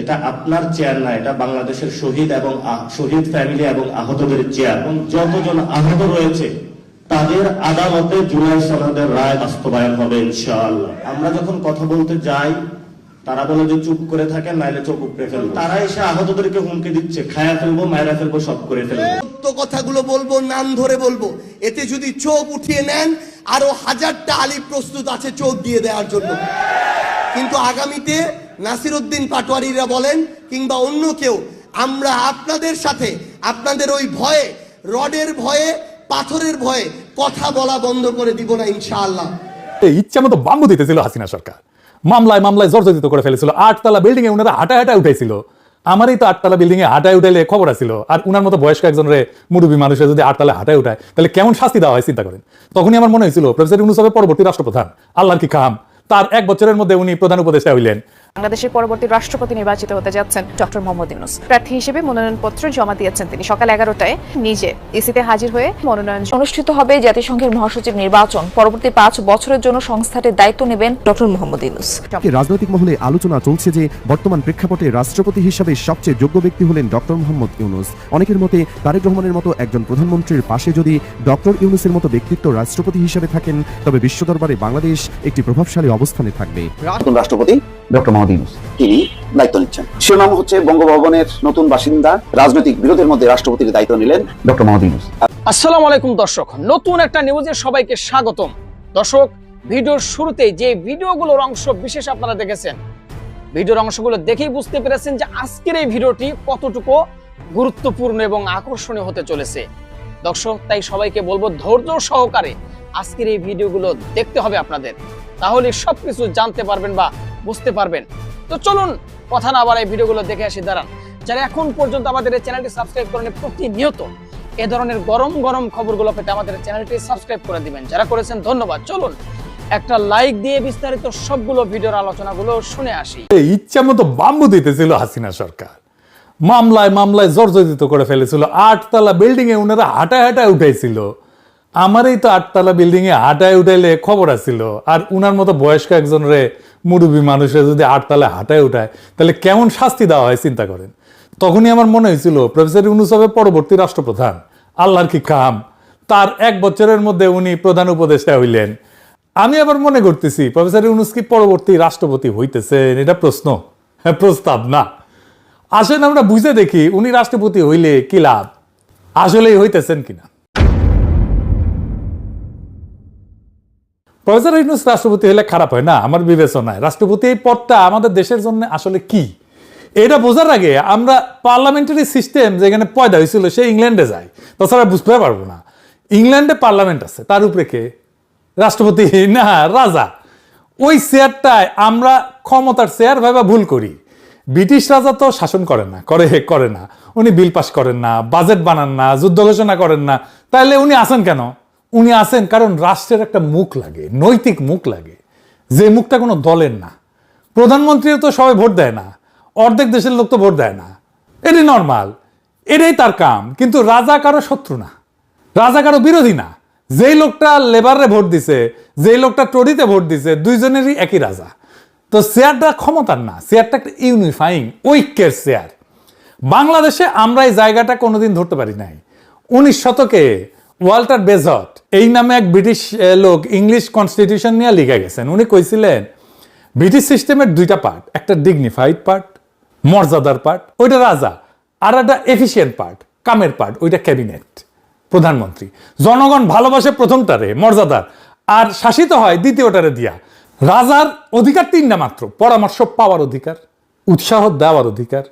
এটা আপনার চেয়ার না, এটা বাংলাদেশের শহীদ এবং শহীদ ফ্যামিলি এবং আহতদের চেয়ার, এবং যতজন আহত রয়েছে তাদের আদালতে জুলাই সনদের রায় বাস্তবায়ন হবে ইনশাআল্লাহ। আমরা যখন কথা বলতে যাই তারা বলে যে চুপ করে থাকেন, নাইলে চোখ উপড়ে ফেলবো। তারা এসে আহতদেরকে হুমকি দিচ্ছে, খায়া ফেলবো, মায়েরা ফেলবো, সব করে ফেলবো। সত্য কথাগুলো বলবো, নাম ধরে বলবো। এতে যদি চোখ উঠিয়ে নেন, আরো হাজারটা আলী প্রস্তুত আছে চোখ দিয়ে দেওয়ার জন্য। কিন্তু আগামীতে নাসিরউদ্দিন পাটোয়ারিরা বলেন কিংবা অন্য কেউ, আমরা আপনাদের সাথে আপনাদের ওই ভয়ে, রডের ভয়ে, পাথরের ভয়ে কথা বলা বন্ধ করে দিব না ইনশাআল্লাহ। ইচ্ছা মতো বাম্বু দিতেছিল হাসিনা সরকার, মামলায় মামলায় জর্জরিত করে ফেলেছিল। 8 তলা বিল্ডিং এ উনারা হাঁটা হাঁটা উঠাইছিল। আমারই তো 8 তলা বিল্ডিং এ হাঁটায় উঠাইলে খবর আছিল। আর উনার মতো বয়স্ক একজন রে মুরব্বী মানুষের যদি 8 তলা হাঁটায় উঠায় তাহলে কেমন শাস্তি দেওয়া হয় চিন্তা করেন। তখনই আমার মনে হয়েছিল প্রফেসর ইউনূস হবে পরবর্তী রাষ্ট্রপ্রধান। আল্লাহর কি কাম, তার 1 বছরের মধ্যে উনি প্রধান উপদেষ্টা হইলেন। বাংলাদেশের পরবর্তী রাষ্ট্রপতি নির্বাচিত হতে যাচ্ছেন ডক্টর মোহাম্মদ ইউনূস। প্রার্থী হিসেবে মনোনয়নপত্র জমা দিয়েছেন তিনি। সকাল 11টায় নিজে ইসিতে হাজির হয়ে মনোনয়ন অনুষ্ঠিত হবে জাতিসংঘের মহাসচিব নির্বাচন। পরবর্তী 5 বছরের জন্য সংস্থাটির দায়িত্ব নেবেন ডক্টর মোহাম্মদ ইউনূস। রাজনৈতিক মহলে আলোচনা চলছে যে বর্তমান প্রেক্ষাপটে রাষ্ট্রপতি হিসেবে সবচেয়ে যোগ্য ব্যক্তি হলেন ডক্টর মোহাম্মদ ইউনূস। অনেকের মতে তারেক রহমানের মতো একজন প্রধানমন্ত্রীর পাশে যদি ডক্টর ইউনূসের মতো ব্যক্তিত্ব রাষ্ট্রপতি হিসেবে থাকেন, তবে বিশ্ব দরবারে বাংলাদেশ একটি প্রভাবশালী অবস্থানে থাকবে। রাষ্ট্রপতি ডক্টর মোহাম্মদ ইউনূস তিনি দায়িত্ব নিচ্ছেন। শিরোনাম হচ্ছে বঙ্গভবনের নতুন বাসিন্দা, রাজনৈতিক বিরোধের মধ্যে রাষ্ট্রপতির দায়িত্ব নিলেন ডক্টর মোহাম্মদ ইউনূস। আসসালামু আলাইকুম দর্শক, নতুন একটা নিউজে সবাইকে স্বাগতম। দর্শক, ভিডিওর শুরুতেই যে ভিডিওগুলোর অংশ বিশেষ আপনারা দেখেছেন, ভিডিওর অংশগুলো দেখেই বুঝতে পেরেছেন যে আজকের এই ভিডিওটি কতটুকু গুরুত্বপূর্ণ এবং আকর্ষণীয় হতে চলেছে। দর্শক, তাই সবাইকে বলবো ধৈর্য সহকারে আজকের এই ভিডিওগুলো দেখতে হবে আপনাদের, তাহলে সবকিছু জানতে পারবেন বা বুঝতে পারবেন। তো চলুন কথা না বাড়াই ভিডিওগুলো দেখে আসি। দাঁড়ান, যারা এখন পর্যন্ত আমাদের এই চ্যানেলটি সাবস্ক্রাইব করেন, প্রতিনিয়ত এ ধরনের গরম গরম খবরগুলো পেতে আমাদের চ্যানেলটি সাবস্ক্রাইব করে দিবেন। যারা করেছেন ধন্যবাদ। চলুন একটা লাইক দিয়ে বিস্তারিত সবগুলো ভিডিওর আলোচনাগুলো শুনে আসি। ইচ্ছা মতো বাম্বু দিতেছিল হাসিনা সরকার, মামলায় মামলায় জর্জরিত করে ফেলেছিল। 8 তলা বিল্ডিং এ উনারা হাঁটা হাঁটা উঠাইছিল। আমারই তো 8 তলা বিল্ডিং এ হাঁটায় উঠাইলে খবর আছিল। আর উনার মতো বয়স্ক একজন রে মুরব্বী মানুষের যদি 8 তলায় হাঁটায় উঠায় তাহলে কেমন শাস্তি দেওয়া হয় চিন্তা করেন। তখনই আমার মনে হয়েছিল প্রফেসর ইউনূস হবে পরবর্তী রাষ্ট্রপ্রধান। আল্লাহর কি কাম, তার 1 বছরের মধ্যে উনি প্রধান উপদেষ্টা হইলেন। আমি আবার মনে করতেছি প্রফেসর ইউনূস কি পরবর্তী রাষ্ট্রপতি হইতেছেন? এটা প্রশ্ন, প্রস্তাব না। আসেন আমরা বুঝে দেখি উনি রাষ্ট্রপতি হইলে কি লাভ, আসলেই হইতেছেন কিনা। প্রফেসর ইউনূস রাষ্ট্রপতি হলে খারাপ হয় না আমার বিবেচনায়। রাষ্ট্রপতি এই পদটা আমাদের দেশের জন্য আসলে কি, এটা বোঝার আগে আমরা পার্লামেন্টারি সিস্টেম যেখানে পয়দা হয়েছিল সে ইংল্যান্ডে যাই, তাছাড়া বুঝতে পারবো না। ইংল্যান্ডে পার্লামেন্ট আছে, তার উপরে কে? রাষ্ট্রপতি না, রাজা। ওই চেয়ারটায় আমরা ক্ষমতার চেয়ার ভাবে ভুল করি। ব্রিটিশ রাজা তো শাসন করেন না, করে না, উনি বিল পাস করেন না, বাজেট বানান না, যুদ্ধ ঘোষণা করেন না। তাইলে উনি আসেন কেন? উনি আসেন কারণ রাষ্ট্রের একটা মুখ লাগে, নৈতিক মুখ লাগে, যে মুখটা কোনো দলের না। প্রধানমন্ত্রীর তো সবাই ভোট দেয় না, অর্ধেক দেশের লোক তো ভোট দেয় না, এটাই নর্মাল, এটাই তার কাম। কিন্তু রাজা কারো শত্রু না, রাজা কারো বিরোধী না। যেই লোকটা লেবারে ভোট দিছে, যেই লোকটা টরিতে ভোট দিছে, দুইজনেরই একই রাজা। তো চেয়ারটা ক্ষমতার না, চেয়ারটা একটা ইউনিফাইং ঐক্যের চেয়ার। বাংলাদেশে আমরা এই জায়গাটা কোনোদিন ধরতে পারি নাই। 19 শতকে ওয়াল্টার বেজট এই নামে এক ব্রিটিশ লোক ইংলিশ কনস্টিটিউশন নিয়ে লিখে গেছেন। উনি কইছিলেন ব্রিটিশ সিস্টেমের 2টা পার্ট, একটা ডিগনিফাইড পার্ট, মর্যাদার পার্ট, ওইটা রাজা, আর একটা এফিসিয়েন্ট পার্ট, কামের পার্ট, ওইটা ক্যাবিনেট, প্রধানমন্ত্রী। জনগণ ভালোবাসে প্রথমটারে, মর্যাদার, আর শাসিত হয় দ্বিতীয়টারে দিয়া। রাজার অধিকার 3টা মাত্র: পরামর্শ পাওয়ার অধিকার, উৎসাহ দেওয়ার অধিকার,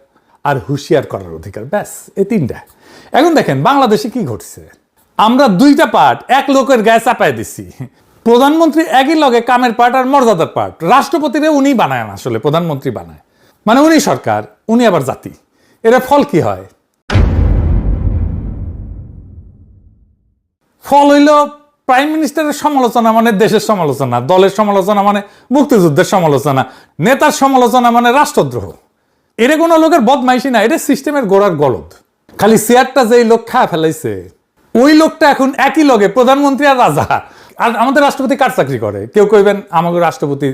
আর হুঁশিয়ার করার অধিকার। ব্যাস, এই 3টা। এখন দেখেন বাংলাদেশে কি ঘটছে, আমরা 2টা পার্ট এক লোকের গায়ে চাপায় দিচ্ছি। প্রধানমন্ত্রী একই লগে কামের পার্ট আর মর্যাদার পার্ট। রাষ্ট্রপতিরে উনি বানায় না, আসলে প্রধানমন্ত্রী বানায়, মানে উনি সরকার, উনি আবার জাতি। এর ফল কি হয়? ফল হইল প্রাইম মিনিস্টারের সমালোচনা মানে দেশের সমালোচনা, দলের সমালোচনা মানে মুক্তিযুদ্ধের সমালোচনা, নেতার সমালোচনা মানে রাষ্ট্রদ্রোহ। এটা কোনো লোকের বদমাইশি না, এটা সিস্টেমের গোড়ার গলদ। খালি চেয়ারটা যেই লোক খায় ফেলাইছে, ওই লোকটা এখন একই লগে প্রধানমন্ত্রী আর রাজা। আর আমাদের রাষ্ট্রপতি কার চাকরি করে? কেউ কইবেন আমাদের রাষ্ট্রপতি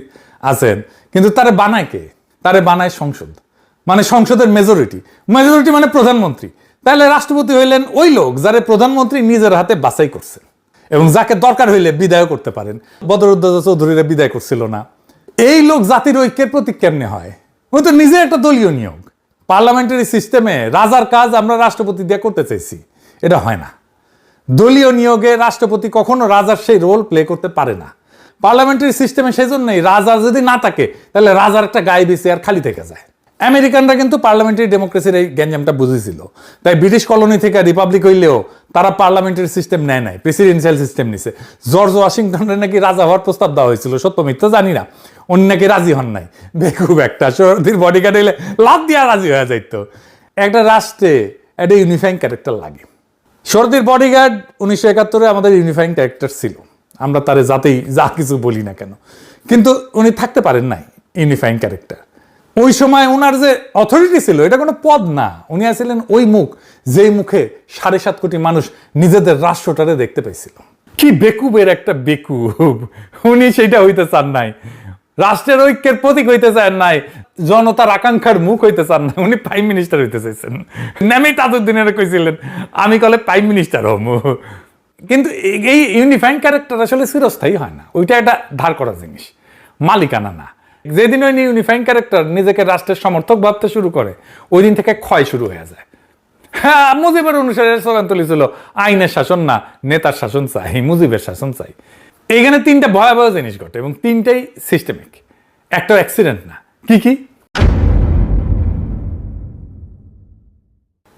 আছেন, কিন্তু তারে বানায় কে? তারে বানায় সংসদ। মানে সংসদের মেজরিটি মানে প্রধানমন্ত্রী। তাহলে রাষ্ট্রপতি হইলেন ওই লোক যারা প্রধানমন্ত্রী নিজের হাতে বাছাই করছেন এবং যাকে দরকার হইলে বিদায় করতে পারেন। বদরুদ্দোজা চৌধুরীরা বিদায় করছিল না। এই লোক জাতির ঐক্যের প্রতীক কেমনে হয়? ওই তো নিজে একটা দলীয় নিয়োগ। পার্লামেন্টারি সিস্টেমে রাজার কাজ আমরা রাষ্ট্রপতি দিয়ে করতে চাইছি, এটা হয় না। দলীয় নিয়োগে রাষ্ট্রপতি কখনো রাজার সেই রোল প্লে করতে পারে না। পার্লামেন্টারি সিস্টেমে সেই জন্যই রাজা যদি না থাকে তাহলে রাজার একটা গায়ে বেশি আর খালি থেকে যায়। আমেরিকানরা কিন্তু পার্লামেন্টারি ডেমোক্রেসির এই গ্যাঞ্জামটা বুঝেছিল, তাই ব্রিটিশ কলোনি থেকে রিপাবলিক হইলেও তারা পার্লামেন্টারি সিস্টেম নেয় নাই, প্রেসিডেন্সিয়াল সিস্টেম নিছে। জর্জ ওয়াশিংটনের নাকি রাজা হওয়ার প্রস্তাব দেওয়া হয়েছিল, সত্য মিথ্যা জানি না, উনি নাকি রাজি হন নাই। বেকুব একটা শরীর বডিগার্ড হইলে লাভ দিয়া রাজি হয়ে যাইতো। একটা রাষ্ট্রে একটা ইউনিফাইং ক্যারেক্টার লাগে। শরদির বডিগার্ড 1971-এ আমাদের ইউনিফাইং ক্যারেক্টার ছিল, আমরা তারে যাতেই যা কিছু বলি না কেন, কিন্তু উনি থাকতে পারেন নাই ইউনিফাইং ক্যারেক্টার। ওই সময় ওনার যে অথরিটি ছিল এটা কোনো পদ না, উনি আছিলেন ওই মুখ যেই মুখে 7.5 কোটি মানুষ নিজেদের রাষ্ট্রটারে দেখতে পাইছিল। কি বেকুবের একটা বেকুব, উনি সেইটা হইতে চান নাই, রাষ্ট্রের ঐক্যের প্রতীক হইতে চান নাই, জনতার আকাঙ্ক্ষার মুখ হইতে চান নাই, উনি প্রাইম মিনিস্টার হইতে চাইছেন। নামেই তাজউদ্দিনের কইছিলেন আমি কলে প্রাইম মিনিস্টার হম। কিন্তু এই ইউনিফাইং ক্যারেক্টার আসলে চিরস্থায়ী হয় না, ওইটা একটা ধার করা জিনিস, মালিকানা না। যেদিন ওই ইউনিফাইং ক্যারেক্টার নিজেকে রাষ্ট্রের সমর্থক ভাবতে শুরু করে ওই দিন থেকে ক্ষয় শুরু হয়ে যায়। হ্যাঁ, মুজিবের অনুসারে স্লোগান তুলেছিল আইনের শাসন না নেতার শাসন চাই, মুজিবের শাসন চাই। এইখানে 3টা ভয়াবহ জিনিস ঘটে এবং 3টাই সিস্টেমিক, একটা অ্যাক্সিডেন্ট না। কি কি?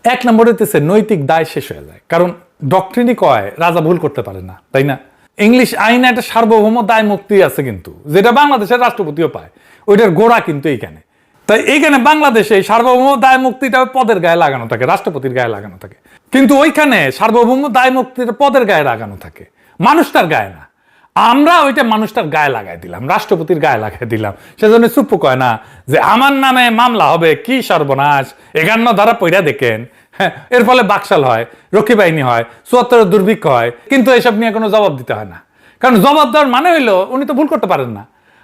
1 নম্বর হইতেছে নৈতিক দায় শেষ হয়ে যায়, কারণ ডক্ট্রিনই কয় রাজা ভুল করতে পারে না, তাই না? ইংলিশ আইনে একটা সার্বভৌম দায় মুক্তি আছে কিন্তু, যেটা বাংলাদেশের রাষ্ট্রপতিও পায়, ওইটার গোড়া কিন্তু এইখানে। তাই এইখানে বাংলাদেশে এই সার্বভৌম দায় মুক্তিটা পদের গায়ে লাগানো থাকে, রাষ্ট্রপতির গায়ে লাগানো থাকে, কিন্তু ওইখানে সার্বভৌম দায় মুক্তিটা পদের গায়ে লাগানো থাকে, মানুষটার গায়ে না। আমরা ওইটা মানুষটার গায়ে লাগাই দিলাম, রাষ্ট্রপতির গায়ে লাগাই দিলাম। সেজন্য চুপ কয় না যে আমার নামে মামলা হবে, কি সর্বনাশ, 51 ধারা পইরা দেখেন। হ্যাঁ, এর ফলে বাকশাল হয়, রক্ষী বাহিনী হয়, 74 দুর্ভিক্ষ হয়, কিন্তু এসব নিয়ে কোনো জবাব দিতে হয় না, কারণ জবাব দেওয়ার মানে হইলো উনি তো ভুল করতে পারেন না।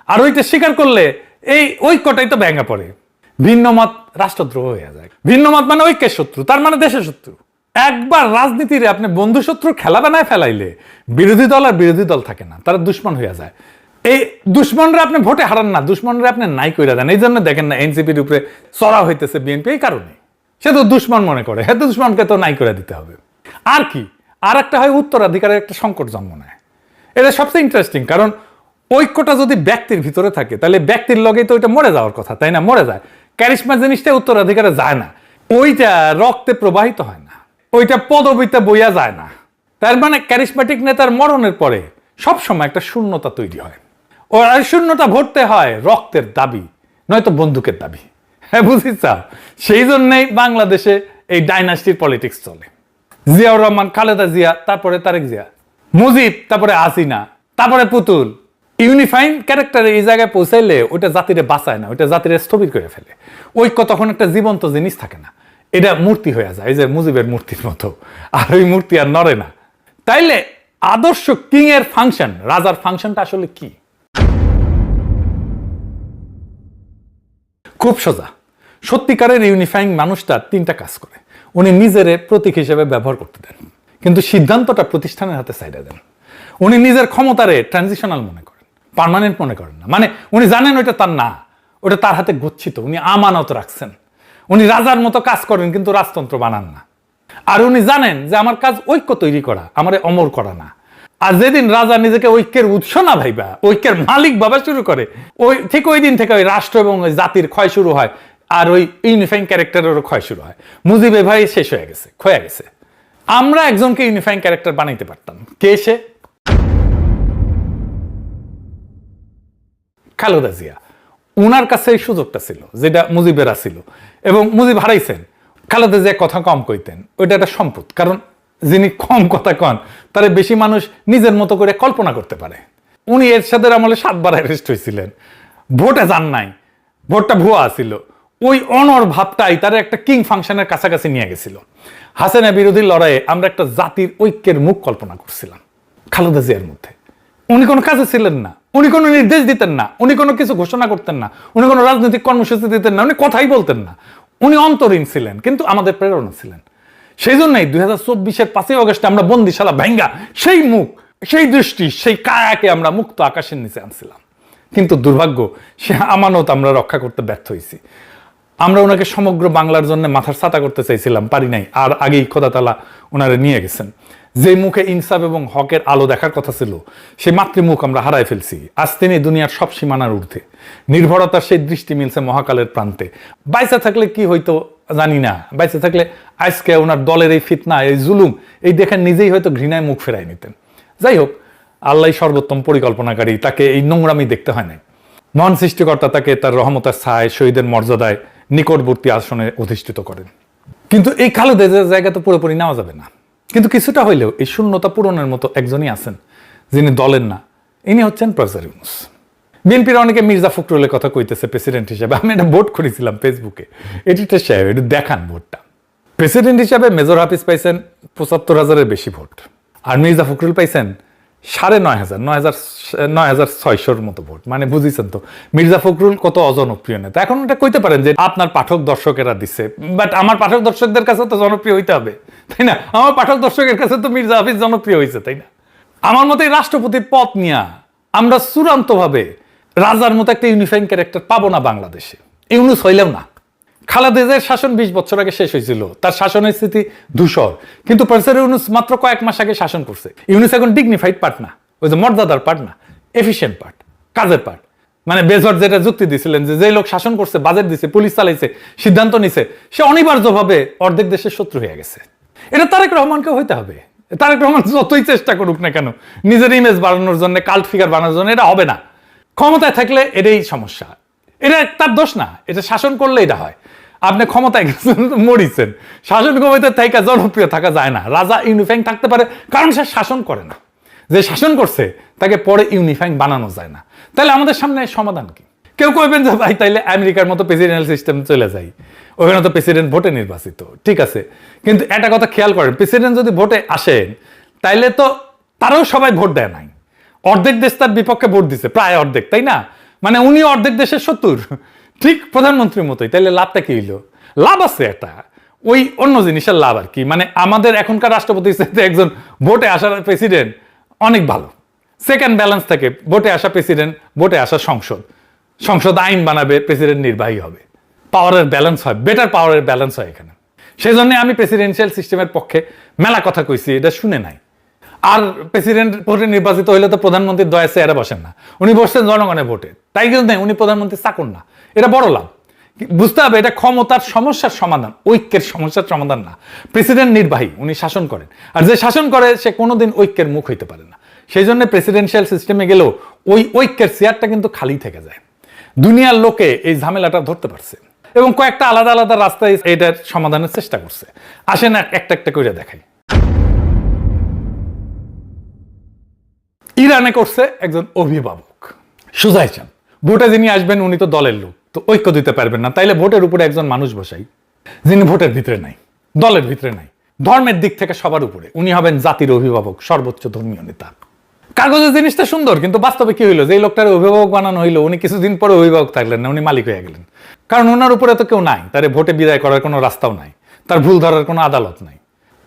আর ওইটা স্বীকার করলে এই ঐক্যটাই তো ভেঙে পড়ে, ভিন্ন মত রাষ্ট্রদ্রোহ হয়ে যায়। ভিন্ন মত মানে ঐক্যের শত্রু, তার মানে দেশের শত্রু। একবার রাজনীতিরে আপনি বন্ধু শত্রুর খেলা বানায় ফেলাইলে বিরোধী দল আর বিরোধী দল থাকে না, তারা দুশ্মন হয়ে যায়। এই দুশ্মনরা আপনি ভোটে হারান না, দুশ্মনরা আপনি নাই কইরা দেন। এই জন্য দেখেন না এনসিপির উপরে চড়া হইতেছে বিএনপি, এই কারণে। সে তো দুশ্মন মনে করে, হ্যাঁ, দুশ্মনকে তো নাই করে দিতে হবে। আর কি, আর একটা হয় উত্তরাধিকারের একটা সংকট জন্ম নেয়। এটা সবচেয়ে ইন্টারেস্টিং, কারণ ঐক্যটা যদি ব্যক্তির ভিতরে থাকে তাহলে ব্যক্তির লগেই তো ওইটা মরে যাওয়ার কথা, তাই না? মরে যায়। ক্যারিশমা জিনিসটা উত্তরাধিকারে যায় না, ওইটা রক্তে প্রবাহিত হয় না, ওইটা পদবিতে বইয়া যায় না। তার মানে ক্যারিশমেটিক নেতার মরণের পরে সবসময় একটা শূন্যতা তৈরি হয়, ও আর শূন্যতা ভরতে হয় রক্তের দাবি, নয়তো বন্দুকের দাবি। হ্যাঁ, বুঝিস? সেই জন্যই বাংলাদেশে এই ডাইনাস্টির পলিটিক্স চলে। জিয়াউর রহমান, খালেদা জিয়া, তারপরে তারেক জিয়া, মুজিব, তারপরে হাসিনা, তারপরে পুতুল। ইউনিফাইং ক্যারেক্টারে এই জায়গায় পৌঁছাইলে ওইটা জাতিরে বাঁচায় না, ওইটা জাতিরে স্থবির করে ফেলে। ঐক্য তখন একটা জীবন্ত জিনিস থাকে না, এটা মূর্তি হয়ে যায়, এই যে মুজিবের মূর্তির মতো, আর ওই মূর্তি আর নড়ে না। তাইলে আদর্শ কিং এর ফাংশন, রাজার ফাংশনটা আসলে কি? খুব সোজা। সত্যিকারের ইউনিফাইং মানুষটা 3টা কাজ করে। উনি নিজেরে প্রতীক হিসেবে ব্যবহার করতে দেন, কিন্তু সিদ্ধান্তটা প্রতিষ্ঠানের হাতে ছাইড়া দেন। উনি নিজের ক্ষমতারে ট্রানজিশনাল মনে করেন, পার্মানেন্ট মনে করেন না। মানে উনি জানেন ওইটা তার না, ওটা তার হাতে গচ্ছিত, উনি আমানত রাখছেন। উনি রাজার মতো কাজ করেন কিন্তু রাজতন্ত্র বানান না। আর উনি জানেন যে আমার কাজ ঐক্য তৈরি করা, আমারে অমর করা না। আর যেদিন রাজা নিজেকে ঐক্যের উৎস না ভাইবা, ঐক্যের মালিক ভাবা শুরু করে, ঠিক ওই দিন থেকে ওই রাষ্ট্র এবং ওই জাতির ক্ষয় শুরু হয়, আর ওই ইউনিফাইং ক্যারেক্টারেরও ক্ষয় শুরু হয়। মুজিবে ভাই শেষ হয়ে গেছে, ক্ষয়ে গেছে। আমরা একজনকে ইউনিফাইং ক্যারেক্টার বানাইতে পারতাম। কে সে? খালেদা জিয়া। উনার কাছে এই সুযোগটা ছিল যেটা মুজিবের ছিল, এবং মুজিব হারাইছেন। খালেদা জিয়া কথা কম কইতেন, ওইটা একটা সম্পদ, কারণ যিনি কম কথা কন তারে বেশি মানুষ নিজের মতো করে কল্পনা করতে পারে। উনি এরশাদের আমলে 7 বার অ্যারেস্ট হয়েছিলেন, ভোটে যান নাই, ভোটটা ভুয়া ছিল। ওই অনর ভাবটাই তার একটা কিং ফাংশনের কাছাকাছি নিয়ে গেছিল। হাসিনা বিরোধী লড়াইয়ে আমরা একটা জাতির ঐক্যের মুখ কল্পনা করছিলাম খালেদা জিয়ার মধ্যে। উনি কোনো কাজে ছিলেন না, উনি কোনো নির্দেশ দিতেন না, উনি কোনো কিছু ঘোষণা করতেন না, উনি কোনো রাজনৈতিক কর্মসূচি দিতেন না, উনি কথাই বলতেন না। উনি অন্তরীণ ছিলেন, কিন্তু আমাদের প্রেরণা ছিলেন। সেই জন্যই 2024-এর 5ই অগস্টে আমরা বন্দিশালা ভাঙ্গা সেই মুখ, সেই দৃষ্টি, সেই কায়াকে আমরা মুক্ত আকাশের নিচে আনছিলাম। কিন্তু দুর্ভাগ্য, সে আমানত আমরা রক্ষা করতে ব্যর্থ হয়েছি। আমরা ওনাকে সমগ্র বাংলার জন্য মাথার ছাতা করতে চাইছিলাম, পারি নাই। আর আগেই খোদা তাআলা ওনারে নিয়ে গেছেন। যে মুখে ইনসাফ এবং হকের আলো দেখার কথা ছিল, সেই মাতৃমুখ আমরা হারাই ফেলছি। আজ তিনি দুনিয়ার সব সীমানার ঊর্ধ্বে, নির্ভরতার সেই দৃষ্টি মিলছে মহাকালের প্রান্তে। বাইসা থাকলে কি হয়তো জানি না, বাইসা থাকলে আজকে ওনার দলের এই ফিতনা, এই জুলুম, এই দেখে নিজেই হয়তো ঘৃণায় মুখ ফেরাই নিতেন। যাই হোক, আল্লাহ সর্বোত্তম পরিকল্পনাকারী, তাকে এই নোংরামি দেখতে হয় নাই। মহান সৃষ্টিকর্তা তাকে তার রহমতের ছায়, শহীদের মর্যাদায় নিকটবর্তী আসনে অধিষ্ঠিত করেন। কিন্তু এই খালেদের জায়গা তো পুরোপুরি নেওয়া যাবে না, কিন্তু কিছুটা হইলেও এই শূন্যতা পূরণের মতো একজনই আছেন, যিনি দলের না। ইনি হচ্ছেন প্রফেসর ইউনূস। বিএনপির অনেকে মির্জা ফখরুলের কথা কইতেছে প্রেসিডেন্ট হিসেবে। আমি এটা ভোট করেছিলাম ফেসবুকে, এডিটর সাহেব একটু দেখান ভোটটা। প্রেসিডেন্ট হিসাবে মেজর হাফিজ পাইছেন 75,000-এর বেশি ভোট, আর মির্জা ফখরুল পাইছেন 9,500-9,600-র মতো ভোট। মানে বুঝিছেন তো মির্জা ফখরুল কত অজনপ্রিয় নেতা। এখন এটা কইতে পারেন যে আপনার পাঠক দর্শকেরা দিচ্ছে, বাট আমার পাঠক দর্শকদের কাছে তো জনপ্রিয় হইতে হবে, তাই না? আমার পাঠক দর্শকের কাছে তো মির্জা হাফিজ জনপ্রিয় হয়েছে, তাই না? আমার মতে রাষ্ট্রপতির পদ নিয়ে আমরা চূড়ান্তভাবে রাজার মতো একটা ইউনিফাইং ক্যারেক্টার পাবো না বাংলাদেশে। ইউনূস হইলেও না। খালেদা জিয়ার শাসন 20 বছর আগে শেষ হয়েছিল, তার শাসনের স্থিতি ধূসর। কিন্তু প্রফেসর ইউনূস মাত্র কয়েক মাস আগে শাসন করছে। ইউনূস এখন ডিগনিফাইড পার্ট না, ওই যে মর্যাদার পার্ট না, এফিশিয়েন্ট পার্ট, কাজের পার্ট। মানে বেজর যেটা যুক্তি দিছিলেন যে যে লোক শাসন করছে, বাজেট দিছে, পুলিশ চালাইছে, সিদ্ধান্ত নিছে, সে অনিবার্যভাবে অর্ধেক দেশের শত্রু হয়ে গেছে। এটা তারেক রহমানকেও হইতে হবে। তারেক রহমান যতই চেষ্টা করুক না কেন নিজের ইমেজ বাড়ানোর জন্য, কাল্ট ফিগার বানানোর জন্য, এটা হবে না। ক্ষমতায় থাকলে এটাই সমস্যা। এটা তার দোষ না, এটা শাসন করলে এটা হয়। আপনি ক্ষমতায় গেছেন, মরিছেন। শাসন ক্ষমতায় থাকা জনপ্রিয় থাকা যায় না। রাজা ইউনিফাইং থাকতে পারে কারণ সে শাসন করে না। যে শাসন করছে তাকে পরে ইউনিফাইং বানানো যায় না। তাহলে আমাদের সামনে সমাধান কি? কেউ কইবেন যে ভাই তাইলে আমেরিকার মতো প্রেসিডেন্সিয়াল সিস্টেম চলে যায়, ওখানে তো প্রেসিডেন্ট ভোটে নির্বাচিত। ঠিক আছে, কিন্তু একটা কথা খেয়াল করেন, প্রেসিডেন্ট যদি ভোটে আসেন তাইলে তো তারাও সবাই ভোট দেয় নাই। অর্ধেক দেশ তার বিপক্ষে ভোট দিছে, প্রায় অর্ধেক, তাই না? মানে উনি অর্ধেক দেশের শত্রুর, ঠিক প্রধানমন্ত্রীর মতোই। তাইলে লাভটা কি হইলো? লাভ আছে একটা, ওই অন্য জিনিসের লাভ আর কি। মানে আমাদের এখনকার রাষ্ট্রপতির সাথে একজন ভোটে আসার প্রেসিডেন্ট অনেক ভালো। সেকেন্ড ব্যালেন্স থাকে, ভোটে আসা প্রেসিডেন্ট, ভোটে আসা সংসদ, সংসদ আইন বানাবে, প্রেসিডেন্ট নির্বাহী হবে। পাওয়ারের ব্যালেন্স হয়, বেটার পাওয়ারের ব্যালেন্স হয় এখানে। সেই জন্য আমি প্রেসিডেন্সিয়াল সিস্টেমের পক্ষে মেলা কথা কইছি, এটা শুনে নাই। আর প্রেসিডেন্ট ভোটে নির্বাচিত হইলে তো প্রধানমন্ত্রীর দয়া চেয়ারে বসেন না, উনি বসছেন জনগণের ভোটে। তাই কিন্তু নেই, উনি প্রধানমন্ত্রী চাকর না। এটা বড় লাভ। বুঝতে হবে এটা ক্ষমতার সমস্যার সমাধান, ঐক্যের সমস্যার সমাধান না। প্রেসিডেন্ট নির্বাহী, উনি শাসন করেন, আর যে শাসন করে সে কোনোদিন ঐক্যের মুখ হইতে পারে না। সেই জন্য প্রেসিডেন্সিয়াল সিস্টেমে গেলেও ওই ঐক্যের চেয়ারটা কিন্তু খালি থেকে যায়। দুনিয়ার লোকে এই ঝামেলাটা ধরতে পারছে এবং কয়েকটা আলাদা আলাদা রাস্তায় এটার সমাধানের চেষ্টা করছে। আসেন একটা একটা করে দেখাই। ইরানে করছে একজন অভিভাবক সুজাই চান। ভোটে যিনি আসবেন উনি তো দলের লোক, তো ঐক্য দিতে পারবেন না। তাইলে ভোটের উপরে একজন মানুষ বসাই, যিনি ভোটের ভিতরে নাই, দলের ভিতরে নাই, ধর্মের দিক থেকে সবার উপরে। উনি হবেন জাতির অভিভাবক, সর্বোচ্চ ধর্মীয় নেতা। কাগজের জিনিসটা সুন্দর, কিন্তু বাস্তবে কি হইলো? যে লোকটার অভিভাবক বানানো হইলো, উনি কিছুদিন পরে অভিভাবক থাকলেন না, উনি মালিক হয়ে গেলেন। কারণ ওনার উপরে তো কেউ নাই, তার ভোটে বিদায় করার কোনো রাস্তাও নাই, তার ভুল ধরার কোনো আদালত নাই।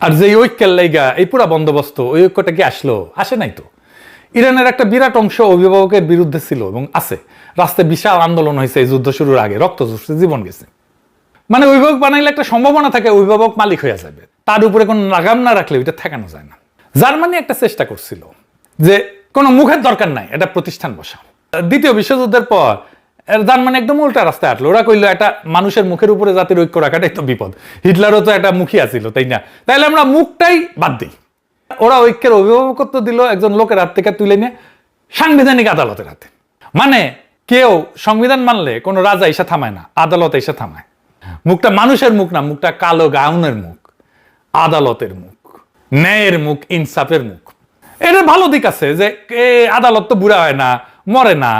আর যে ঐক্যের লাইগা এই পুরা বন্দোবস্ত, ওই ঐক্যটা কি আসলো? আসে নাই তো। ইরানের একটা বিরাট অংশ অভিভাবকের বিরুদ্ধে ছিল এবং আছে। রাস্তায় বিশাল আন্দোলন হয়েছে এই যুদ্ধ শুরুর আগে, রক্ত ঝরছে, জীবন গেছে। মানে অভিভাবক বানাইলে একটা সম্ভাবনা থাকে অভিভাবক মালিক হয়ে যাবে, তার উপরে কোনো লাগাম না রাখলে ওইটা ঠেকানো যায় না। জার্মানি একটা চেষ্টা করছিল যে কোনো মুখের দরকার নাই, এটা প্রতিষ্ঠান বসা। দ্বিতীয় বিশ্বযুদ্ধের পর জার্মানি একদম উল্টা রাস্তায় হাঁটলো। ওরা কইলো একটা মানুষের মুখের উপরে জাতির ঐক্য রাখাটাই তো বিপদ। হিটলারও তো একটা মুখিয়া ছিল, তাই না? তাইলে আমরা মুখটাই বাদ দিই। ওরা ঐক্যের অভিভাবকত্ব দিল একজন লোকের হাত থেকে তুলে নিয়ে সাংবিধানিক আদালতের হাতে। মানে কেউ সংবিধান মানলে কোনো রাজা এসে থামায় না, আদালত এসে থামায়। মুখটা মানুষের মুখ না, মুখটা কালো গাউনের মুখ, আদালতের মুখ, ন্যায়ের মুখ, ইনসাফের মুখ। এটার ভালো দিক আছে যে আদালত তো বুড়া হয় না, মরে না,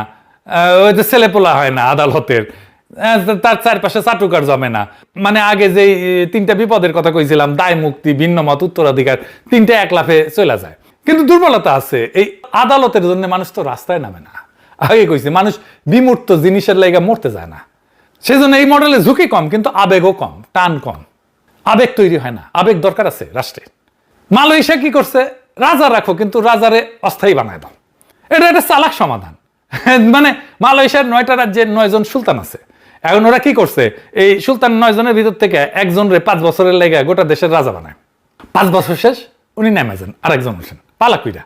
ওই যে ছেলেপোলা হয় না আদালতের, তার চারপাশে চাটুকার জমে না। মানে আগে যে তিনটা বিপদের কথা কইছিলাম, দায় মুক্তি, ভিন্নমত, উত্তরাধিকার, তিনটা এক লাফে চলে যায়। কিন্তু দুর্বলতা আছে, এই আদালতের জন্য মানুষ তো রাস্তায় নামে না। আগে কইছি মানুষ বিমূর্ত জিনিসের লাইগা মরতে যায় না, সেজন্য এই মডেলে ঝুঁকি কম কিন্তু আবেগও কম, টান কম। আবেগ তৈরি হয় না, আবেগ দরকার আছে রাষ্ট্রে। মালয়েশিয়া কি করছে, রাজা রাখো কিন্তু রাজারে অস্থায়ী বানায় দাও। এটা একটা চালাক সমাধান। মানে মালয়েশিয়ার 9টা রাজ্যের 9 জন সুলতান আছে, এখন ওরা কি করছে, এই সুলতান 9 জনের ভিতর থেকে একজনরে 5 বছরের লেগে গোটা দেশের রাজা বানায়। 5 বছর শেষ উনি নেমে যান, আরেকজন উঠেন পালাকুইরা।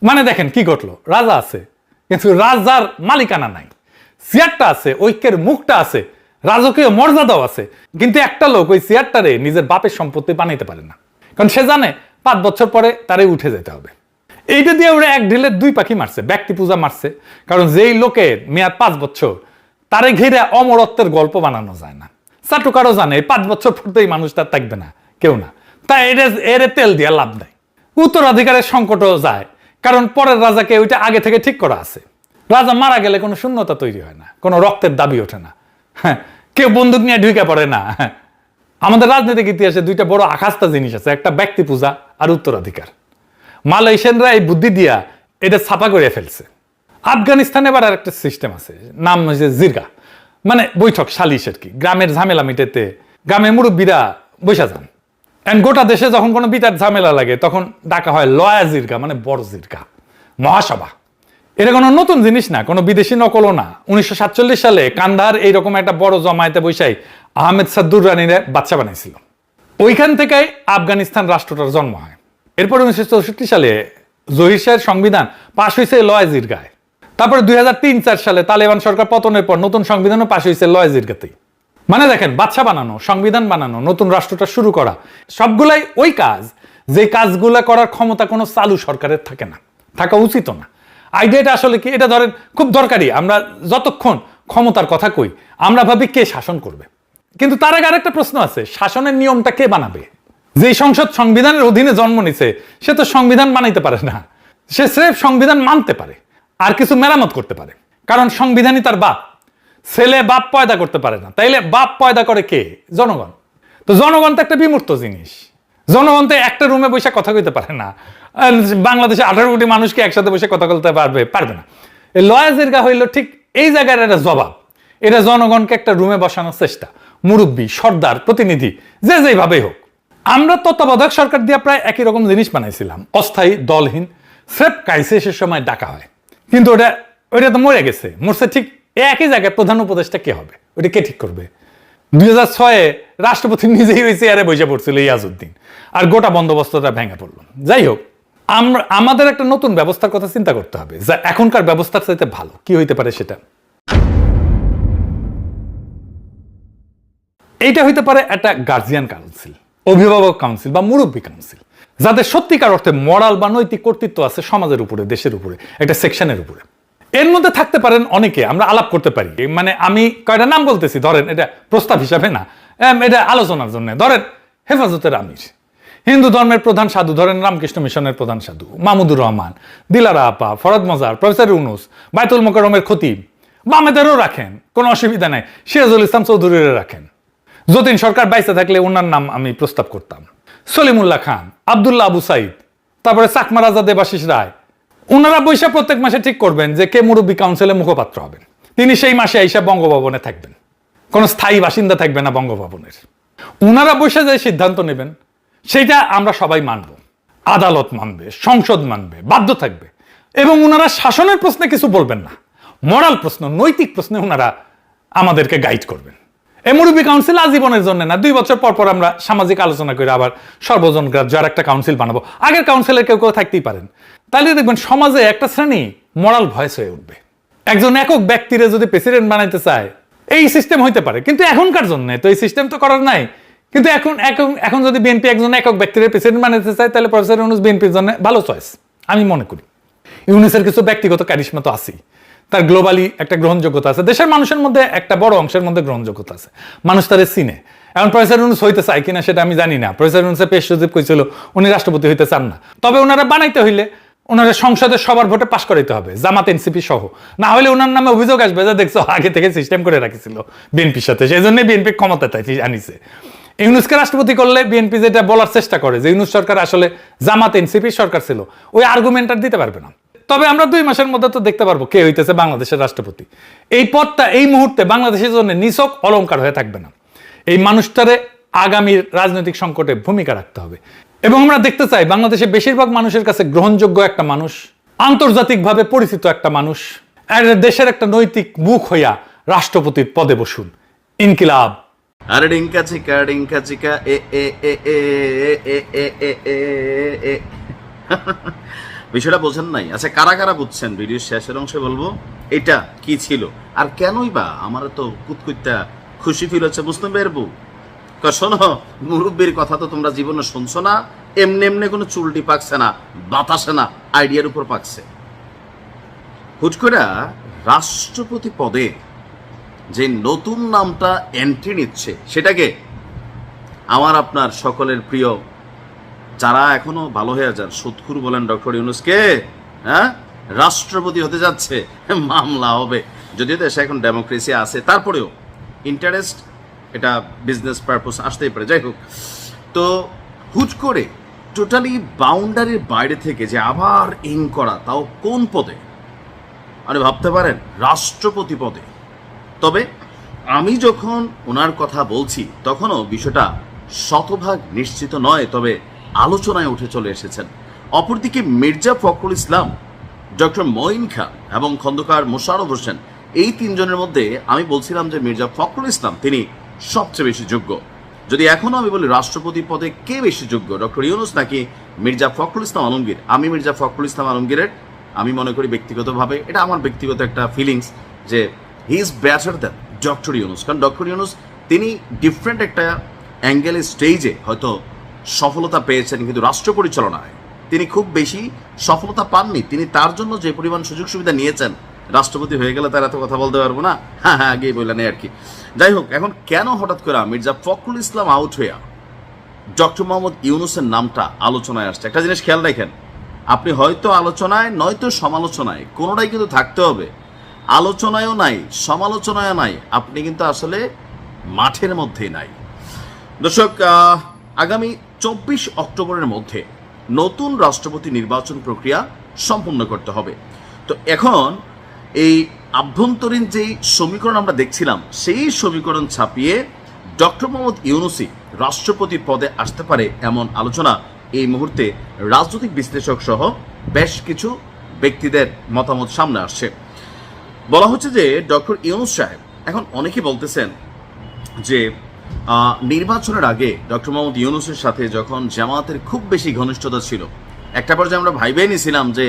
মানে দেখেন কি ঘটলো, রাজা আছে কিন্তু রাজার মালিকানা নাই, চেয়ারটা আছে, ঐক্যের মুখটা আছে, রাজকীয় মর্যাদাও আছে, কিন্তু একটা লোক ওই চেয়ারটারে নিজের বাপের সম্পত্তি বানাইতে পারে না, কারণ সে জানে 5 বছর পরে তারে উঠে যেতে হবে। এইটা দিয়ে ওরা এক ঢিলে 2 পাখি মারছে, ব্যক্তি পূজা মারছে। কারণ যেই লোকের মেয়াদ 5 বছর তারে ঘিরে অমরত্বের গল্প বানানো যায় না। চাটুকারও জানে 5 বছর পর তো এই মানুষটা থাকবে না, কেউ না, তাই এর তেল দিয়ে লাভ নাই। উত্তরাধিকারের সংকটও যায়, কারণ পরের রাজাকে ওইটা আগে থেকে ঠিক করা আছে। রাজা মারা গেলে কোনো শূন্যতা তৈরি হয় না, কোনো রক্তের দাবি ওঠে না, হ্যাঁ, কেউ বন্দুক নিয়ে ঢুকে পড়ে না। আমাদের রাজনৈতিক ইতিহাসে 2টা বড় আখাস্তা জিনিস আছে, একটা ব্যক্তি পূজা আর উত্তরাধিকার। মালয়েশিয়ানরা এই বুদ্ধি দিয়া এটা ছাপা করে ফেলছে। আফগানিস্তানে এবার আর একটা সিস্টেম আছে, নাম হচ্ছে জিরগা, মানে বৈঠক সালিশ আর কি। গ্রামের ঝামেলা মিটাতে গ্রামের মুরব্বীরা বৈশা যান, এন্ড গোটা দেশে যখন কোনো বিচার ঝামেলা লাগে তখন ডাকা হয় লয়া জিরগা, মানে বড় জিরগা, মহাসভা। এটা কোনো নতুন জিনিস না, কোনো বিদেশি নকলও না। 1947 সালে কান্দাহার এইরকম একটা বড় জমায়েতে বৈশাই আহমেদ সাদ্দুর রানীরে বাদশা বানাইছিল। ওইখান থেকেই আফগানিস্তান রাষ্ট্রটার জন্ম হয়। এরপর 1964 সালে জহির শাহের সংবিধান পাশ হয়েছে লয়া জিরগায়। তারপরে 2003-4 সালে তালেবান সরকার পতনের পর নতুন সংবিধানও পাশ হয়েছে লয়া জিরগাতেই। মানে দেখেন, বাদশা বানানো, সংবিধান বানানো, নতুন রাষ্ট্রটা শুরু করা, সবগুলাই ওই কাজ যে কাজগুলা করার ক্ষমতা কোনো চালু সরকারের থাকে না, থাকা উচিত না। আইডিয়াটা আসলে কি, এটা ধরেন খুব দরকারি। আমরা যতক্ষণ ক্ষমতার কথা কই আমরা ভাবি কে শাসন করবে, কিন্তু তার আগে আরেকটা প্রশ্ন আছে, শাসনের নিয়মটা কে বানাবে? যেই সংসদ সংবিধানের অধীনে জন্ম নিছে সে তো সংবিধান বানাইতে পারে না, সে স্রেফ সংবিধান মানতে পারে আর কিছু মেরামত করতে পারে, কারণ সংবিধানই তার বাপ। ছেলে বাপ পয়দা করতে পারে না, তাইলে বাপ পয়দা করে কে? জনগণ। তো জনগণ তো একটা বিমূর্ত জিনিস, জনগণ তো একটা রুমে বসে কথা কইতে পারে না। বাংলাদেশে 18 কোটি মানুষকে একসাথে বসে কথা বলতে পারবে না। এই লয়া জিরগা হইল ঠিক এই জায়গার একটা জবাব। এটা জনগণকে একটা রুমে বসানোর চেষ্টা, মুরব্বী, সর্দার, প্রতিনিধি, যে যেভাবেই হোক। আমরা তত্ত্বাবধায়ক সরকার দিয়ে প্রায় একই রকম জিনিস বানাইছিলাম, অস্থায়ী, দলহীন, স্রেফ ক্রাইসিসের সময় ডাকা হয়। কিন্তু ওইটা তো মরে গেছে, মরছে ঠিক একই জায়গায়। প্রধান উপদেষ্টা কে হবে, ওইটা কে ঠিক করবে? 2006-এ রাষ্ট্রপতি নিজেই ওই চেয়ারে বসে পড়ছিল ইয়াজউদ্দিন, আর গোটা বন্দোবস্তটা ভেঙে পড়লো। যাই হোক, আমাদের একটা নতুন ব্যবস্থার কথা চিন্তা করতে হবে, যা এখনকার ব্যবস্থার চাইতে ভালো। কি হইতে পারে সেটা? এইটা হইতে পারে একটা গার্জিয়ান কাউন্সিল, অভিভাবক কাউন্সিল বা মুরব্বী কাউন্সিল, যাদের সত্যিকার অর্থে মরাল বা নৈতিক কর্তৃত্ব আছে সমাজের উপরে, দেশের উপরে, একটা সেকশনের উপরে। এর মধ্যে থাকতে পারেন অনেকে, আমরা আলাপ করতে পারি। মানে আমি কয়টা নাম বলতেছি, ধরেন এটা প্রস্তাব হিসাবে না, এটা আলোচনার জন্য। ধরেন হেফাজতের আমির, হিন্দু ধর্মের প্রধান সাধু, ধরেন রামকৃষ্ণ মিশনের প্রধান সাধু মাহমুদুর রহমান, দিলারা আপা, ফরদ মজার, প্রফেসর ইউনুস, বাইতুল মোকাররমের খতিব, বামেদেরও রাখেন, কোনো অসুবিধা নাই, সিরাজুল ইসলাম চৌধুরীরে রাখেন। যতীন সরকার বাইসে থাকলে ওনার নাম আমি প্রস্তাব করতাম, সলিমুল্লাহ খান, আব্দুল্লাহ আবু সাইদ, তারপরে চাকমা রাজা দেবাশিস রায়। ওনারা বৈশা প্রত্যেক মাসে ঠিক করবেন যে কে মুরব্বী কাউন্সিলের মুখপাত্র হবেন। তিনি সেই মাসে আইসা বঙ্গভবনে থাকবেন, কোনো স্থায়ী বাসিন্দা থাকবে না বঙ্গভবনের। ওনারা বৈশা যে সিদ্ধান্ত নেবেন সেইটা আমরা সবাই মানব, আদালত মানবে, সংসদ মানবে, বাধ্য থাকবে। এবং ওনারা শাসনের প্রশ্নে কিছু বলবেন না, মরাল প্রশ্ন, নৈতিক প্রশ্নে ওনারা আমাদেরকে গাইড করবেন। এই মুরব্বী কাউন্সিল আজীবনের জন্য না, 2 বছর পর পর আমরা সামাজিক আলোচনা করে আবার সর্বজন গ্রাহ্য আর একটা কাউন্সিল বানাবো। আগের কাউন্সিলের কেউ থাকতেই পারেন। তাহলে দেখবেন সমাজে একটা শ্রেণী মরাল ভয়েস হয়ে উঠবে। একজন একক ব্যক্তিরে যদি প্রেসিডেন্ট বানাইতে চায় এই সিস্টেম হইতে পারে, কিন্তু এখনকার জন্য তো এই সিস্টেম তো করার নাই। কিন্তু এখন যদি বিএনপি একজন একক ব্যক্তিরে প্রেসিডেন্ট বানাইতে চায় তাহলে প্রফেসর ইউনুস বিএনপির জন্য ভালো চয়েস আমি মনে করি। ইউনুসের কিছু ব্যক্তিগত ক্যারিশমা তো আছেই, তার গ্লোবালি একটা গ্রহণযোগ্যতা আছে, দেশের মানুষের মধ্যে একটা বড় অংশের মধ্যে গ্রহণযোগ্যতা আছে, মানুষ তারে চিনে। এখন প্রফেসর ইউনুস হইতে চায় কিনা সেটা আমি জানি না। প্রফেসর ইউনুসের পেশ সচিব কইছিল উনি রাষ্ট্রপতি হইতে চান না, তবে ওনারা বানাইতে হইলে ওনারা সংসদে সবার ভোটে পাশ করাইতে হবে, জামাত এনসিপি সহ। না হলে ওনার নামে অভিযোগ আসবে যে দেখছো আগে থেকে সিস্টেম করে রাখিছিল বিএনপির সাথে, সেই জন্যই বিএনপি ক্ষমতাতে আনিছে। ইউনুসকে রাষ্ট্রপতি করলে বিএনপি যেটা বলার চেষ্টা করে যে ইউনুস সরকার আসলে জামাত এনসিপি সরকার ছিল, ওই আর্গুমেন্ট আর দিতে পারবে না। তবে আমরা 2 মাসের মধ্যে তো দেখতে পারবো কে হইতেছে বাংলাদেশের রাষ্ট্রপতি। এই পদটা এই মুহূর্তে বাংলাদেশের জন্য নিছক অলংকার হয়ে থাকবে না, এই মানুষটারে আগামীর রাজনৈতিক সংকটে ভূমিকা রাখতে হবে। এবং আমরা দেখতে চাই বাংলাদেশে বেশিরভাগ মানুষের কাছে গ্রহণযোগ্য একটা মানুষ, আন্তর্জাতিকভাবে পরিচিত একটা মানুষ, দেশের একটা নৈতিক মুখ হইয়া রাষ্ট্রপতির পদে বসুন। ইনকিলাব। আরে ডিঙ্কা চিকা এ এ এ এ এ এ এ এ এ। বিষয়টা বোঝেন নাই? আচ্ছা, কারা কারা বুঝছেন ভিডিওর শেষের অংশে বলবো এটা কি ছিল আর কেনই বা আমার তো কুতকুত্তা খুশি ফিল হচ্ছে। বুঝতে পারবো? শোনো, মুরব্বীর কথা তো তোমরা জীবনে শুনছো না, এমনি এমনি কোনো চুলটি পাকছে না, বাতাসে না, আইডিয়ার উপর পাকছে। হুট করে রাষ্ট্রপতি পদে যে নতুন নামটা এন্ট্রি নিচ্ছে সেটাকে আমার আপনার সকলের প্রিয় যারা এখনো ভালো হয়ে যান সুৎখুর বলেন ডক্টর ইউনূসকে রাষ্ট্রপতি হতে যাচ্ছে, মামলা হবে। যদিও দেশে এখন ডেমোক্রেসি আছে, তারপরেও ইন্টারেস্ট, এটা বিজনেস পারপোজ আসতেই পারে। যাই হোক, তো হুট করে টোটালি বাউন্ডারির বাইরে থেকে যে আবার ইন করা, তাও কোন পদে? মানে ভাবতে পারেন রাষ্ট্রপতি পদে। তবে আমি যখন ওনার কথা বলছি তখনও বিষয়টা শতভাগ নিশ্চিত নয়, তবে আলোচনায় উঠে চলে এসেছেন। অপরদিকে মির্জা ফখরুল ইসলাম, ডক্টর মঈন খান এবং খন্দকার মোশাররফ হোসেন, এই 3 জনের মধ্যে আমি বলছিলাম যে মির্জা ফখরুল ইসলাম তিনি সবচেয়ে বেশি যোগ্য। যদি এখনো আমি বলি রাষ্ট্রপতি পদে কে বেশি যোগ্য, ডক্টর ইউনূস নাকি মির্জা ফখরুল ইসলাম আলমগীর, আমি মির্জা ফখরুল ইসলাম আলমগীরের, আমি মনে করি ব্যক্তিগতভাবে, এটা আমার ব্যক্তিগত একটা ফিলিংস, যে he is better than doctor Yunus. কারণ ডক্টর ইউনূস তিনি ডিফারেন্ট একটা অ্যাঙ্গেলের স্টেজে হয়তো সফলতা পেয়েছেন, কিন্তু রাষ্ট্র পরিচালনায় তিনি খুব বেশি সফলতা পাননি। তিনি তার জন্য যে পরিমাণ সুযোগ সুবিধা নিয়েছেন, রাষ্ট্রপতি হয়ে গেলে তার এত কথা বলতে পারবো না, হ্যাঁ আগেই বললেন আর কি। যাই হোক, এখন কেন হঠাৎ করে মির্জা ফখরুল ইসলাম আউট হইয়া ডক্টর মোহাম্মদ ইউনূসের নামটা আলোচনায় আসছে? একটা জিনিস খেয়াল রাখেন, আপনি হয়তো আলোচনায় নয়তো সমালোচনায়, কোনোটাই কিন্তু থাকতে হবে। আলোচনায়ও নাই, সমালোচনায়ও নাই, আপনি কিন্তু আসলে মাঠের মধ্যেই নাই। দর্শক, আগামী 24 অক্টোবরের মধ্যে নতুন রাষ্ট্রপতি নির্বাচন প্রক্রিয়া সম্পন্ন করতে হবে। তো এখন এই আভ্যন্তরীণ যেই সমীকরণ আমরা দেখছিলাম, সেই সমীকরণ ছাপিয়ে ডক্টর মোহাম্মদ ইউনূসই রাষ্ট্রপতি পদে আসতে পারে এমন আলোচনা এই মুহূর্তে রাজনৈতিক বিশ্লেষক সহ বেশ কিছু ব্যক্তিদের মতামত সামনে আসছে। বলা হচ্ছে যে ডক্টর ইউনূস সাহেব, এখন অনেকে বলতেছেন যে নির্বাচনের আগে ডক্টর মোহাম্মদ ইউনূসের সাথে যখন জামাতের খুব বেশি ঘনিষ্ঠতা ছিল, একটা পর্যায়ে আমরা ভাইবেই নিয়েছিলাম যে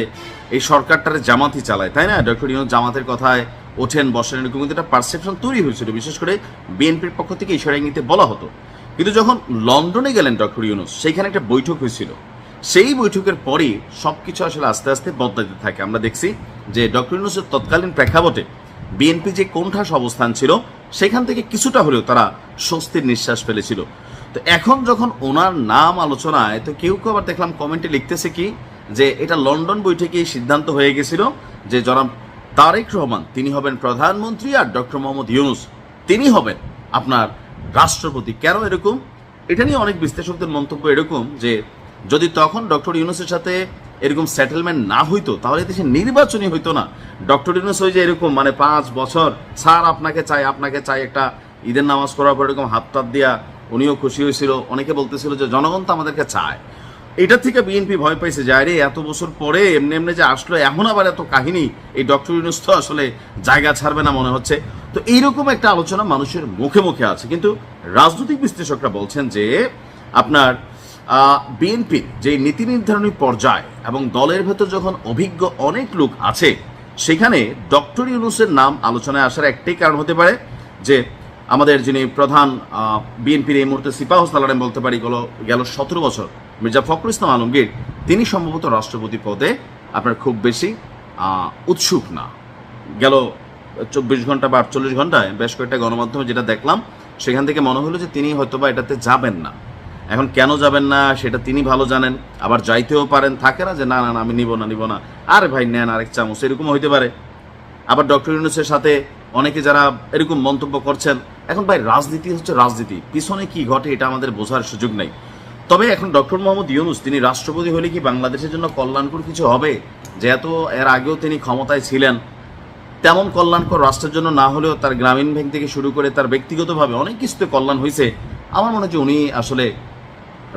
এই সরকারটারে জামাতই চালায়, তাই না? ডক্টর ইউনূস জামাতের কথায় ওঠেন বসেন, এরকম কিন্তু একটা পারসেপশন তৈরি হয়েছিল, বিশেষ করে বিএনপির পক্ষ থেকে ইশারা ইঙ্গিতে বলা হতো। কিন্তু যখন লন্ডনে গেলেন ডক্টর ইউনূস, সেইখানে একটা বৈঠক হয়েছিল, সেই বৈঠকের পরই সবকিছু আসলে আস্তে আস্তে বদলাতে থাকে। আমরা দেখছি যে ডক্টর ইউনূসের তৎকালীন প্রেক্ষাপটে বিএনপি যে কোণঠাস অবস্থান ছিল, সেখান থেকে কিছুটা হলেও তারা স্বস্তির নিঃশ্বাস ফেলেছিল। তো এখন যখন ওনার নাম আলোচনায়, তো কেউ কেউ আবার দেখলাম কমেন্টে লিখতেছে কি যে এটা লন্ডন বৈঠকেই সিদ্ধান্ত হয়ে গেছিল যে জনাব তারেক রহমান তিনি হবেন প্রধানমন্ত্রী আর ডক্টর মোহাম্মদ ইউনূস তিনি হবেন আপনার রাষ্ট্রপতি। কেন এরকম? এটা নিয়ে অনেক বিশ্লেষকদের মন্তব্য এরকম যে যদি তখন ডক্টর ইউনূসের সাথে এরকম সেটেলমেন্ট না হইতো, তাহলে দেশে নির্বাচনই হইতো না। ডক্টর ইউনূস ওই যে এরকম মানে 5 বছর স্যার আপনাকে চাই একটা ঈদের নামাজ করার পর এরকম হাত টাত দিয়া উনিও খুশি হয়েছিল। অনেকে বলতেছিল যে জনগণ তো আমাদেরকে চায়। এটা থেকে বিএনপি ভয় পাইছে যে আরে এত বছর পরে এমনি এমনি যে আসলো, এখন আবার এত কাহিনী, এই ডক্টর ইউনূস তো আসলে জায়গা ছাড়বে না মনে হচ্ছে। তো এইরকম একটা আলোচনা মানুষের মুখে মুখে আছে, কিন্তু রাজনৈতিক বিশ্লেষকরা বলছেন যে আপনার বিএনপির যে নীতি নির্ধারণী পর্যায় এবং দলের ভেতর যখন অভিজ্ঞ অনেক লোক আছে, সেখানে ডক্টর ইউনূসের নাম আলোচনায় আসার একটাই কারণ হতে পারে যে আমাদের যিনি প্রধান বিএনপির এই মুহূর্তে সিপাহ সালার আমি বলতে পারি গেল 17 বছর মির্জা ফখরুল ইসলাম আলমগীর, তিনি সম্ভবত রাষ্ট্রপতি পদে আপনার খুব বেশি উৎসুক না। গেল 24 ঘন্টা বা 48 ঘন্টায় বেশ কয়েকটা গণমাধ্যমে যেটা দেখলাম, সেখান থেকে মনে হলো যে তিনি হয়তোবা এটাতে যাবেন না। এখন কেন যাবেন না সেটা তিনি ভালো জানেন, আবার যাইতেও পারেন, থাকে না যে না না আমি নিব না, আরে ভাই নেন আরেক চামচ, এরকম হইতে পারে। আবার ডক্টর ইউনূসের সাথে অনেকে যারা এরকম মন্তব্য করছেন, এখন ভাই রাজনীতি হচ্ছে রাজনীতি, পিছনে কি ঘটে এটা আমাদের বোঝার সুযোগ নেই। তবে এখন ডক্টর মোহাম্মদ ইউনূস তিনি রাষ্ট্রপতি হলে কি বাংলাদেশের জন্য কল্যাণকর কিছু হবে? যেহেতু এর আগেও তিনি ক্ষমতায় ছিলেন, তেমন কল্যাণকর রাষ্ট্রের জন্য না হলেও তার গ্রামীণ ব্যাংক থেকে শুরু করে তার ব্যক্তিগতভাবে অনেক কিছুতে কল্যাণ হয়েছে। আমার মনে হয় যে উনি আসলে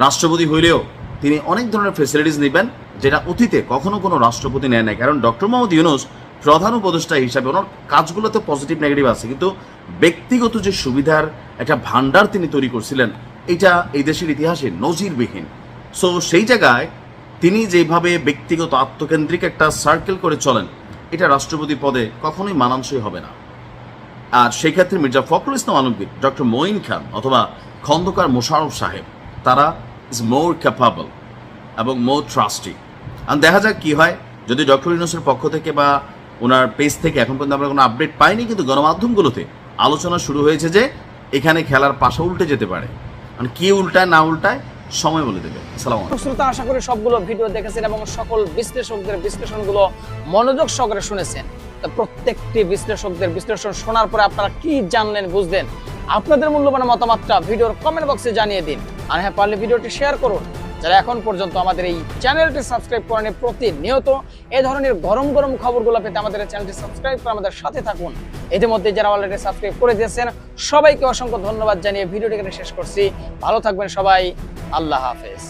রাষ্ট্রপতি হইলেও তিনি অনেক ধরনের ফেসিলিটিস নেবেন, যেটা অতীতে কখনো কোনো রাষ্ট্রপতি নেয় নাই। কারণ ডক্টর মোহাম্মদ ইউনূস প্রধান উপদেষ্টা হিসাবে ওনার কাজগুলোতে পজিটিভ নেগেটিভ আছে, কিন্তু ব্যক্তিগত যে সুবিধার একটা ভান্ডার তিনি তৈরি করছিলেন, এটা এই দেশের ইতিহাসে নজিরবিহীন। সো সেই জায়গায় তিনি যেভাবে ব্যক্তিগত আত্মকেন্দ্রিক একটা সার্কেল করে চলেন, এটা রাষ্ট্রপতি পদে কখনোই মানানসই হবে না। আর সেই ক্ষেত্রে মির্জা ফখরুল ইসলাম আলমগীর, ডক্টর মঈন খান অথবা খন্দকার মোশাররফ সাহেব, তারা ইজ মোর ক্যাপাবল এবং মোর ট্রাস্টি। আর দেখা যাক কি হয়। যদি ডক্টর ইউনূসের পক্ষ থেকে বা ওনার পেজ থেকে এখন পর্যন্ত আমরা কোনো আপডেট পাইনি, কিন্তু গণমাধ্যমগুলোতে আলোচনা শুরু হয়েছে যে এখানে খেলার পাশা উল্টে যেতে পারে। মানে কি উল্টায় না উল্টায় সময় বলে দেবে। আসসালামু আলাইকুম। শ্রোতা, আশা করি সবগুলো ভিডিও দেখেছেন এবং সকল বিশ্লেষকদের বিশ্লেষণগুলো মনোযোগ সহকারে শুনেছেন। তো প্রত্যেকটি বিশ্লেষকদের বিশ্লেষণ শোনার পরে আপনারা কি জানলেন, বুঝলেন? আপনাদের মূল্যবান মতামতটা ভিডিওর কমেন্ট বক্সে জানিয়ে দিন। আর হ্যাঁ, পারলে ভিডিওটি শেয়ার করুন। যারা এখন পর্যন্ত আমাদের এই চ্যানেলটি সাবস্ক্রাইব করেনি, প্রতিনিয়ত এই ধরনের গরম গরম খবরগুলো পেতে আমাদের চ্যানেলটি সাবস্ক্রাইব করে আমাদের সাথে থাকুন। ইতিমধ্যে যারা অলরেডি সাবস্ক্রাইব করে দিয়েছেন সবাইকে অসংখ্য ধন্যবাদ জানিয়ে ভিডিওটি এখানে শেষ করছি। ভালো থাকবেন সবাই। আল্লাহ হাফেজ।